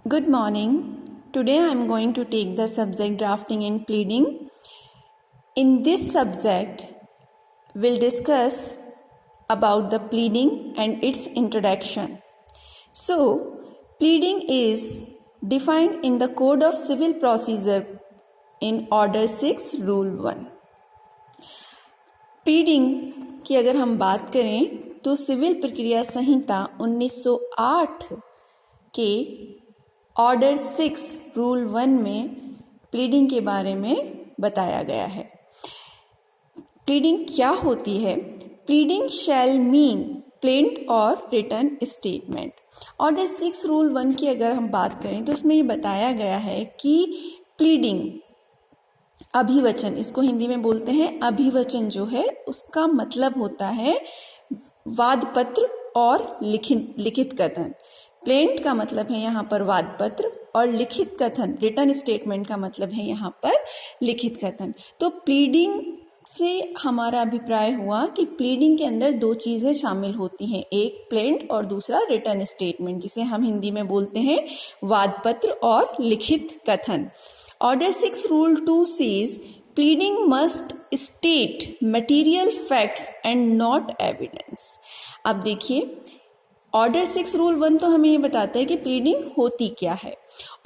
Good morning. Today I am going to take the subject drafting and pleading. In this subject, we'll discuss about the pleading and its introduction. So, pleading is defined in the Code of Civil Procedure in Order 6, Rule 1. Pleading की अगर हम बात करें तो civil प्रक्रिया संहिता 1908 के order 6 rule 1 में pleading के बारे में बताया गया है। प्लीडिंग क्या होती है? प्लीडिंग शैल मीन प्लेंट और रिटन स्टेटमेंट। ऑर्डर 6 रूल 1 की अगर हम बात करें तो उसमें ये बताया गया है कि प्लीडिंग अभिवचन, इसको हिंदी में बोलते हैं अभिवचन, जो है उसका मतलब होता है वाद पत्र और लिखित कथन। प्लेंट का मतलब है यहाँ पर वाद पत्र और लिखित कथन, रिटन स्टेटमेंट का मतलब है यहाँ पर लिखित कथन। तो प्लीडिंग से हमारा अभिप्राय हुआ कि प्लीडिंग के अंदर दो चीजें शामिल होती हैं, एक प्लेंट और दूसरा रिटन स्टेटमेंट, जिसे हम हिंदी में बोलते हैं वाद पत्र और लिखित कथन। Order 6 Rule 2 says pleading must state material facts and not evidence. अब देखिए, ऑर्डर 6 रूल 1 तो हमें ये बताता है कि प्लीडिंग होती क्या है।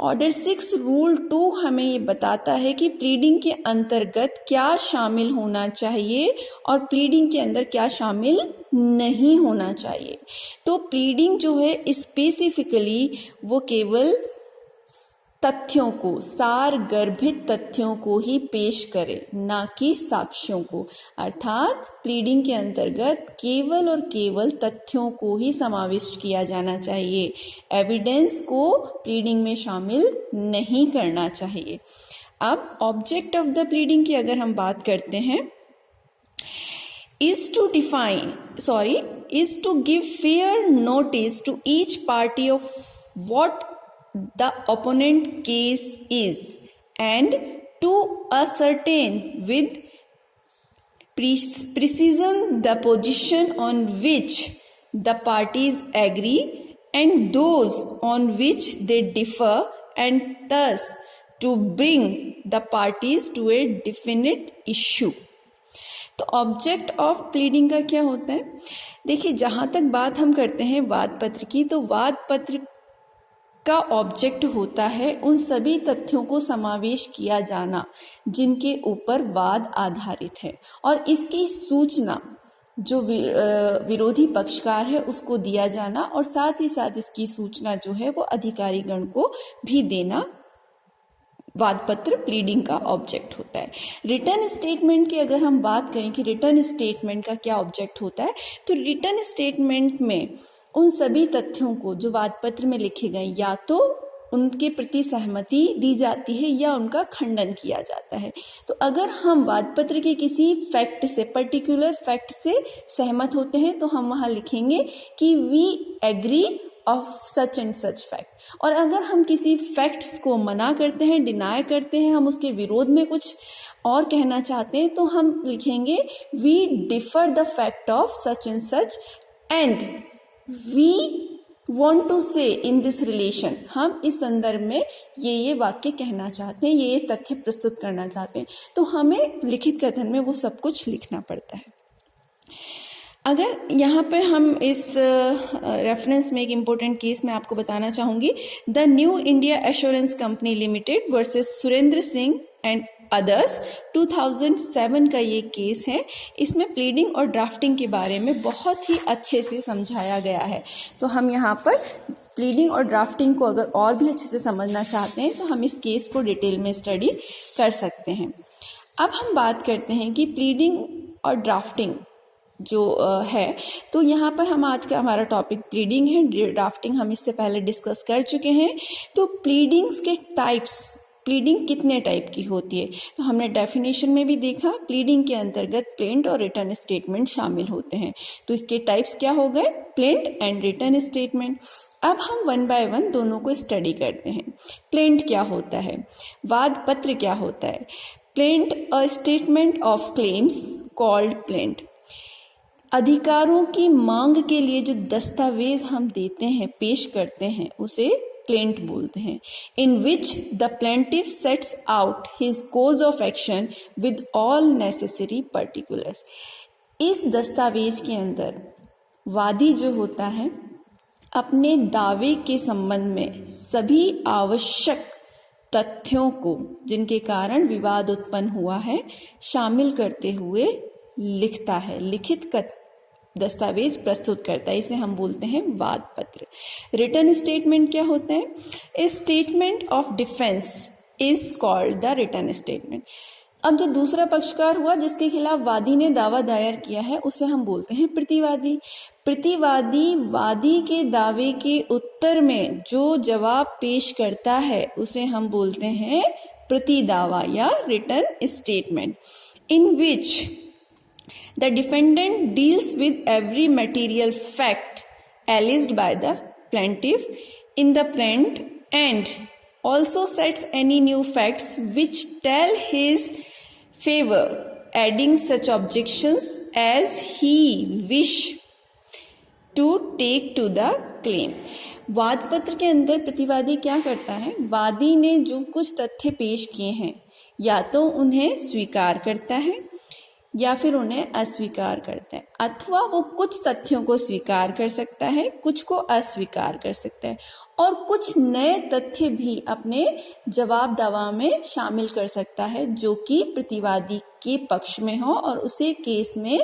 ऑर्डर 6 रूल 2 हमें ये बताता है कि प्लीडिंग के अंतर्गत क्या शामिल होना चाहिए और प्लीडिंग के अंदर क्या शामिल नहीं होना चाहिए। तो प्लीडिंग जो है स्पेसिफिकली वो केवल तथ्यों को, सार गर्भित तथ्यों को ही पेश करे, ना कि साक्ष्यों को। अर्थात प्लीडिंग के अंतर्गत केवल और केवल तथ्यों को ही समाविष्ट किया जाना चाहिए, एविडेंस को प्लीडिंग में शामिल नहीं करना चाहिए। अब ऑब्जेक्ट ऑफ द प्लीडिंग की अगर हम बात करते हैं, is to give fair notice to each party of what the opponent case is and to ascertain with precision the position on which the parties agree and those on which they differ, and thus to bring the parties to a definite issue. तो object of pleading का क्या होता है? देखिए, जहां तक बात हम करते हैं वाद पत्र की, तो वाद पत्र का ऑब्जेक्ट होता है उन सभी तथ्यों को समावेश किया जाना जिनके ऊपर वाद आधारित है, और इसकी सूचना जो विरोधी पक्षकार है उसको दिया जाना, और साथ ही साथ इसकी सूचना जो है वो अधिकारी गण को भी देना वाद पत्र प्लीडिंग का ऑब्जेक्ट होता है। रिटर्न स्टेटमेंट की अगर हम बात करें कि रिटर्न स्टेटमेंट का क्या ऑब्जेक्ट होता है, तो रिटर्न स्टेटमेंट में उन सभी तथ्यों को जो वाद पत्र में लिखे गए या तो उनके प्रति सहमति दी जाती है या उनका खंडन किया जाता है। तो अगर हम वाद पत्र के किसी फैक्ट से, पर्टिकुलर फैक्ट से सहमत होते हैं तो हम वहां लिखेंगे कि we agree of such and such fact. और अगर हम किसी फैक्ट्स को मना करते हैं, डिनाय करते हैं, हम उसके विरोध में कुछ और कहना चाहते हैं, तो हम लिखेंगे we differ the fact of such and such and we want to say in this relation. हम इस संदर्भ में ये वाक्य कहना चाहते हैं, ये तथ्य प्रस्तुत करना चाहते हैं। तो हमें लिखित कथन में वो सब कुछ लिखना पड़ता है। अगर यहाँ पे हम इस रेफरेंस में एक इम्पोर्टेंट केस मैं आपको बताना चाहूंगी, the new India assurance company limited versus Surendra Singh and others 2007 का ये केस है। इसमें प्लीडिंग और ड्राफ्टिंग के बारे में बहुत ही अच्छे से समझाया गया है। तो हम यहाँ पर प्लीडिंग और ड्राफ्टिंग को अगर और भी अच्छे से समझना चाहते हैं तो हम इस केस को डिटेल में स्टडी कर सकते हैं। अब हम बात करते हैं कि प्लीडिंग और ड्राफ्टिंग जो है, तो यहाँ पर हम आज का हमारा टॉपिक प्लीडिंग है, ड्राफ्टिंग हम इससे पहले डिस्कस कर चुके हैं। तो प्लीडिंग्स के टाइप्स, प्लीडिंग कितने टाइप की होती है, तो हमने डेफिनेशन में भी देखा, प्लीडिंग के अंतर्गत प्लेंट और रिटर्न स्टेटमेंट शामिल होते हैं। तो इसके टाइप्स क्या हो गए? Plaint and return statement. अब हम वन बाय वन दोनों को स्टडी करते हैं। प्लेंट क्या होता है? वाद पत्र क्या होता है? Plaint a statement of claims called plaint. अधिकारों की मांग के लिए जो दस्तावेज हम देते हैं, पेश करते हैं, उसे प्लेंट बोलते हैं, in which the plaintiff sets out his cause of action with all necessary particulars. इस दस्तावेज के अंदर वादी जो होता है अपने दावे के संबंध में सभी आवश्यक तथ्यों को जिनके कारण विवाद उत्पन्न हुआ है शामिल करते हुए लिखता है, लिखित दस्तावेज प्रस्तुत करता है। इसे हम बोलते हैं वाद पत्र। रिटन स्टेटमेंट क्या होता है? A statement of defence is called the written statement. अब जो दूसरा पक्षकार हुआ जिसके खिलाफ वादी ने दावा दायर किया है उसे हम बोलते हैं प्रतिवादी। प्रतिवादी वादी के दावे के उत्तर में जो जवाब पेश करता है उसे हम बोलते हैं प्रतिदावा या written statement, in which the defendant deals with every material fact alleged by the plaintiff in the plaint and also sets any new facts which tell his favor, adding such objections as he wish to take to the claim। वाद पत्र के अंदर प्रतिवादी क्या करता है? वादी ने जो कुछ तथ्य पेश किए हैं या तो उन्हें स्वीकार करता है या फिर उन्हें अस्वीकार करता है, अथवा वो कुछ तथ्यों को स्वीकार कर सकता है, कुछ को अस्वीकार कर सकता है और कुछ नए तथ्य भी अपने जवाब दावा में शामिल कर सकता है जो कि प्रतिवादी के पक्ष में हो और उसे केस में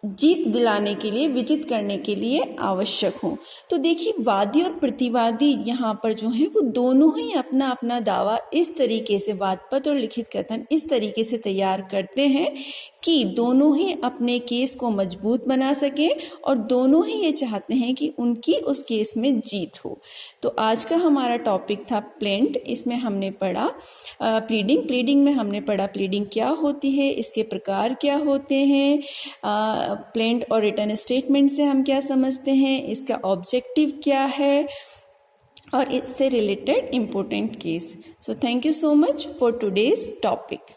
जीत दिलाने के लिए, विजित करने के लिए आवश्यक हो। तो देखिए वादी और प्रतिवादी यहाँ पर जो है वो दोनों ही अपना अपना दावा इस तरीके से, वाद पत्र और लिखित कथन इस तरीके से तैयार करते हैं कि दोनों ही अपने केस को मजबूत बना सकें और दोनों ही ये चाहते हैं कि उनकी उस केस में जीत हो। तो आज का हमारा टॉपिक था प्लेंट। इसमें हमने पढ़ा प्लीडिंग। प्लीडिंग में हमने पढ़ा प्लीडिंग क्या होती है, इसके प्रकार क्या होते हैं, प्लेंट और रिटन स्टेटमेंट से हम क्या समझते हैं, इसका ऑब्जेक्टिव क्या है और इससे related important case. So thank you so much for today's topic.